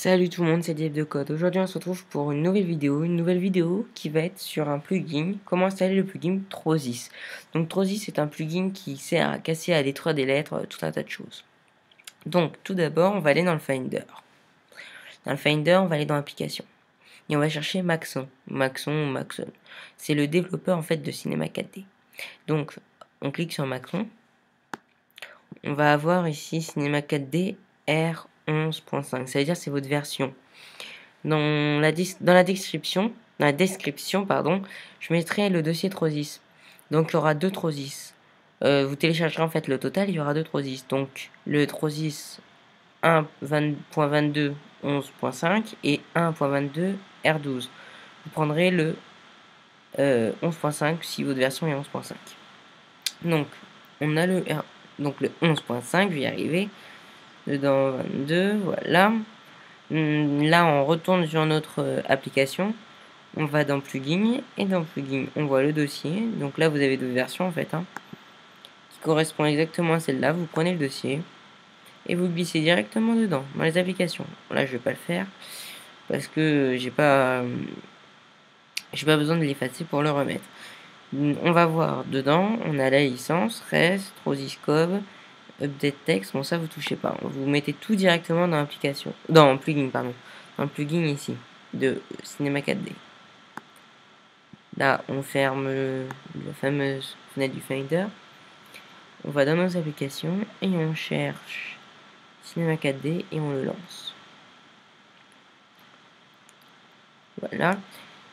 Salut tout le monde, c'est Diep de Code. Aujourd'hui on se retrouve pour une nouvelle vidéo qui va être sur un plugin, comment installer le plugin Trosis. Donc Trosis c'est un plugin qui sert à casser, à détruire des lettres, tout un tas de choses. Donc tout d'abord on va aller dans le Finder. Dans le Finder on va aller dans l'application. Et on va chercher Maxon. Maxon. C'est le développeur en fait de Cinema 4D. Donc on clique sur Maxon. On va avoir ici Cinema 4D R11.5. Ça veut dire c'est votre version. Dans la description, je mettrai le dossier Trosis. Donc il y aura deux Trosis. Vous téléchargerez en fait le total, il y aura deux Trosis. Donc le Trosis 1.22 11.5 et 1.22 R12. Vous prendrez le 11.5 si votre version est 11.5. Donc on a donc le 11.5, je vais y arriver. Dedans 22, voilà. Là, on retourne sur notre application. On va dans plugin et dans plugin, on voit le dossier. Donc là, vous avez deux versions en fait, qui correspondent exactement à celle-là. Vous prenez le dossier et vous glissez directement dedans, dans les applications. Là, je vais pas le faire parce que j'ai pas besoin de l'effacer pour le remettre. On va voir dedans, on a la licence, REST, Trosiscope, Update Text. Bon, ça vous touchez pas. Vous mettez tout directement dans l'application, dans le plugin, pardon, dans le plugin ici de Cinema 4D. Là, on ferme la fameuse fenêtre du Finder. On va dans nos applications et on cherche Cinema 4D et on le lance. Voilà.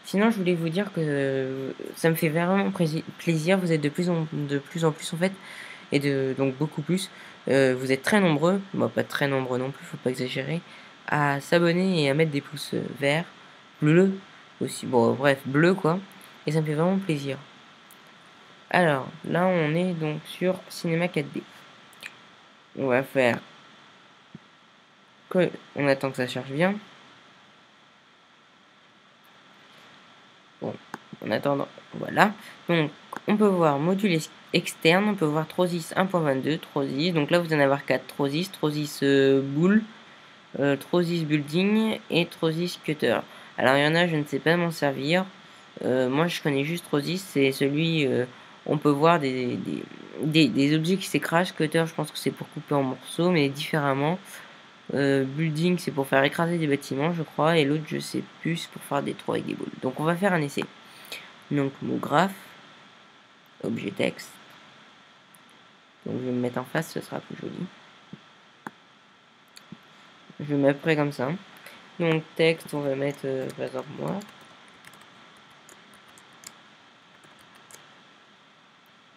Sinon, je voulais vous dire que ça me fait vraiment plaisir. Vous êtes de plus en plus en fait, et donc beaucoup plus. Vous êtes très nombreux, bon, pas très nombreux non plus, faut pas exagérer, à s'abonner et à mettre des pouces verts, bleus aussi. Bon, bref, bleu quoi. Et ça me fait vraiment plaisir. Alors, là, on est donc sur Cinema 4D. On va faire que on attend que ça charge bien. Bon, en attendant, voilà. Donc, on peut voir module externe, on peut voir Trosis 1.22, Trosis. Donc là, vous en avez 4 Trosis, Trosis Boule, Trosis Building et Trosis Cutter. Alors, il y en a, je ne sais pas m'en servir. Moi, je connais juste Trosis, c'est celui on peut voir des objets qui s'écrasent. Cutter, je pense que c'est pour couper en morceaux, mais différemment. Building, c'est pour faire écraser des bâtiments, je crois, et l'autre, je sais plus, c'est pour faire des trous avec des boules. Donc, on va faire un essai. Donc, mot graphe, objet texte. Donc, je vais me mettre en face, ce sera plus joli. Je vais mettre près comme ça. Donc, texte, on va mettre, par exemple, moi.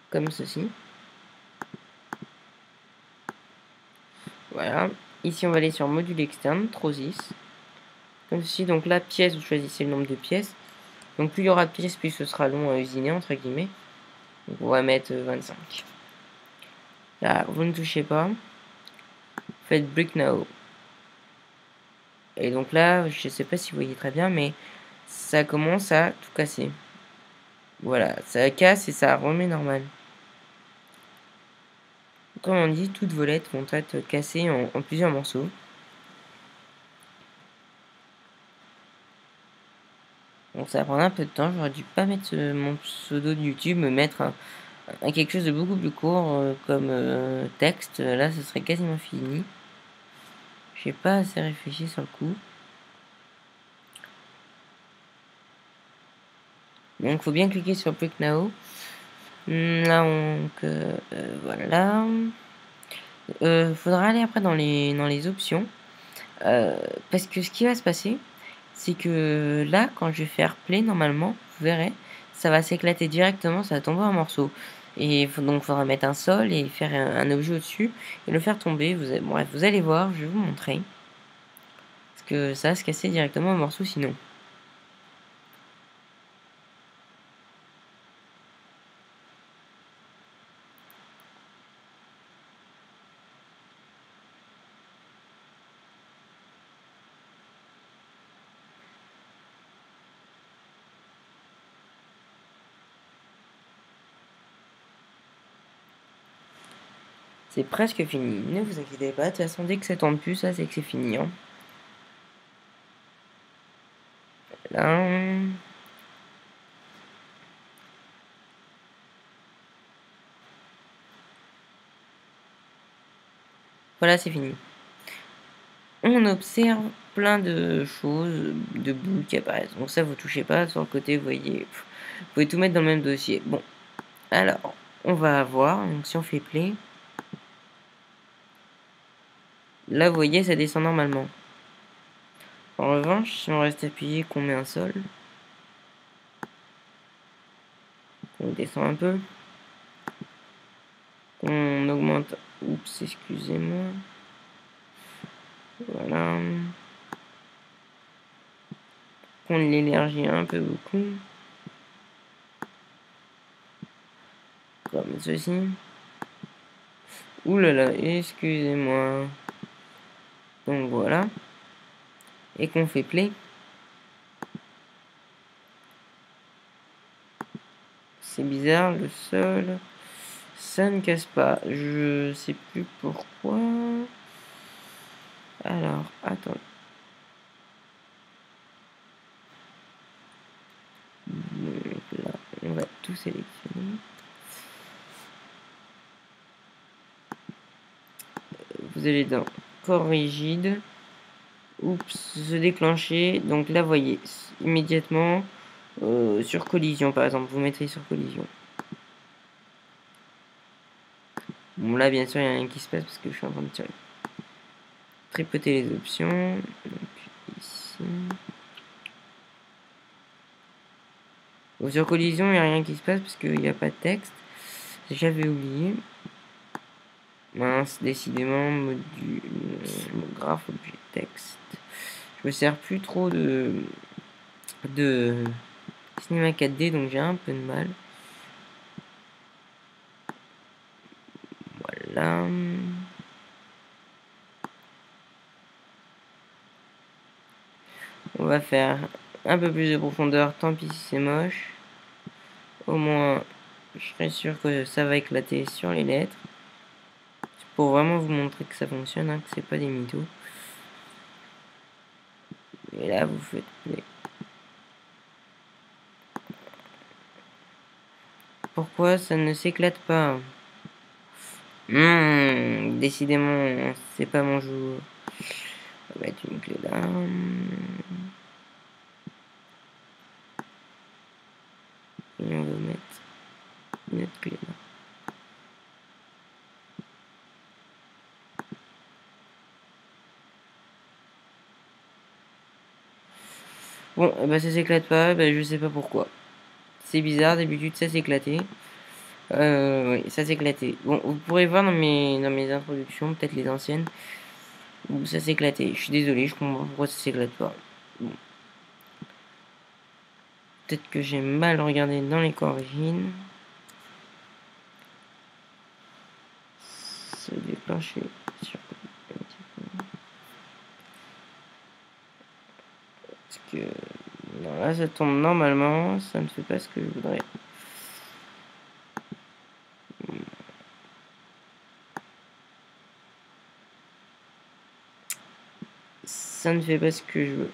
Comme ceci. Voilà. Ici, on va aller sur module externe, Trosis. Comme ceci, donc la pièce, vous choisissez le nombre de pièces. Donc, plus il y aura de pièces, plus ce sera long à usiner, entre guillemets. Donc, on va mettre 25. Là, vous ne touchez pas. Faites Brick Now. Et donc là, je sais pas si vous voyez très bien, mais ça commence à tout casser. Voilà, ça casse et ça remet normal. Comme on dit, toutes vos lettres vont être cassées en plusieurs morceaux. Donc ça va prendre un peu de temps. J'aurais dû pas mettre mon pseudo de YouTube, me mettre quelque chose de beaucoup plus court comme texte. Là, ce serait quasiment fini. J'ai pas assez réfléchi sur le coup. Donc, faut bien cliquer sur Brick Now. Là, donc, voilà. Faudra aller après dans les options. Parce que ce qui va se passer, c'est que là, quand je vais faire play, normalement, vous verrez, ça va s'éclater directement, ça va tomber en morceaux. Et donc, il faudra mettre un sol et faire un objet au-dessus et le faire tomber. Bref, vous allez voir, je vais vous montrer. Parce que ça va se casser directement en morceaux sinon. C'est presque fini. Ne vous inquiétez pas, de toute façon, dès que ça tombe plus, ça c'est que c'est fini. Voilà. Voilà, c'est fini. On observe plein de choses, de boules qui apparaissent. Donc ça, vous touchez pas. Sur le côté, vous voyez, vous pouvez tout mettre dans le même dossier. Bon, alors, on va voir. Donc si on fait play, là, vous voyez, ça descend normalement. En revanche, si on reste appuyé, qu'on met un sol, qu'on descend un peu, qu'on augmente, oups, excusez-moi, voilà, qu'on l'élargit un peu beaucoup, comme ceci. Ouh là là, excusez-moi. Donc voilà. Et qu'on fait play. C'est bizarre, le sol, ça ne casse pas. Je sais plus pourquoi. Alors, attends. Donc là, on va tout sélectionner. Vous allez dans corps rigide. Oups, se déclencher. Donc là, vous voyez, immédiatement, sur collision, par exemple. Vous mettrez sur collision. Bon, là, bien sûr, il n'y a rien qui se passe parce que je suis en train de tirer. Tripoter les options. Donc, ici. Bon, sur collision, il n'y a rien qui se passe parce qu'il n'y a pas de texte. J'avais oublié. Mince, décidément, module, graphe, objet, texte. Je me sers plus trop de cinéma 4D, donc j'ai un peu de mal. Voilà. On va faire un peu plus de profondeur, tant pis si c'est moche. Au moins, je serai sûr que ça va éclater sur les lettres. Pour vraiment vous montrer que ça fonctionne, hein, que c'est pas des mythos. Et là, vous faites play. Pourquoi ça ne s'éclate pas? Décidément, c'est pas mon jour. On va mettre une clé là. Et on va mettre une autre clé là. Bon, et bah ça s'éclate pas, bah je sais pas pourquoi. C'est bizarre, d'habitude ça s'éclatait. Oui, ça s'éclatait. Bon, vous pourrez voir dans mes introductions, peut-être les anciennes, où ça s'éclatait. Je suis désolé, je comprends pas pourquoi ça s'éclate pas. Bon. Peut-être que j'ai mal regardé dans les origines. Se déclencher sur. Parce que. Non, là ça tombe normalement, ça ne fait pas ce que je voudrais. Ça ne fait pas ce que je veux.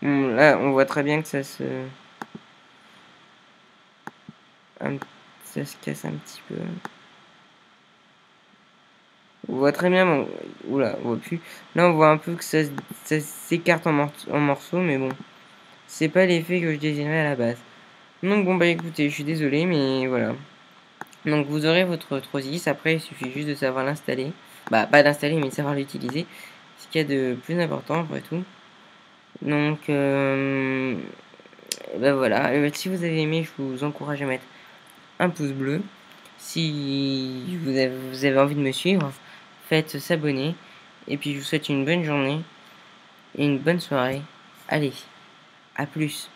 Bon, là, on voit très bien que ça se casse un petit peu. On voit très bien, bon, oula, on voit plus. Là, on voit un peu que ça s'écarte en morceaux, mais bon, c'est pas l'effet que je désirais à la base. Donc bon, bah écoutez, je suis désolé, mais voilà. Donc vous aurez votre Trosis, après il suffit juste de savoir l'installer. Bah, pas d'installer, mais de savoir l'utiliser. Ce qu'il y a de plus important, après tout. Donc, bah voilà. Si vous avez aimé, je vous encourage à mettre un pouce bleu. Si vous avez envie de me suivre, faites s'abonner. Et puis je vous souhaite une bonne journée et une bonne soirée. Allez, à plus.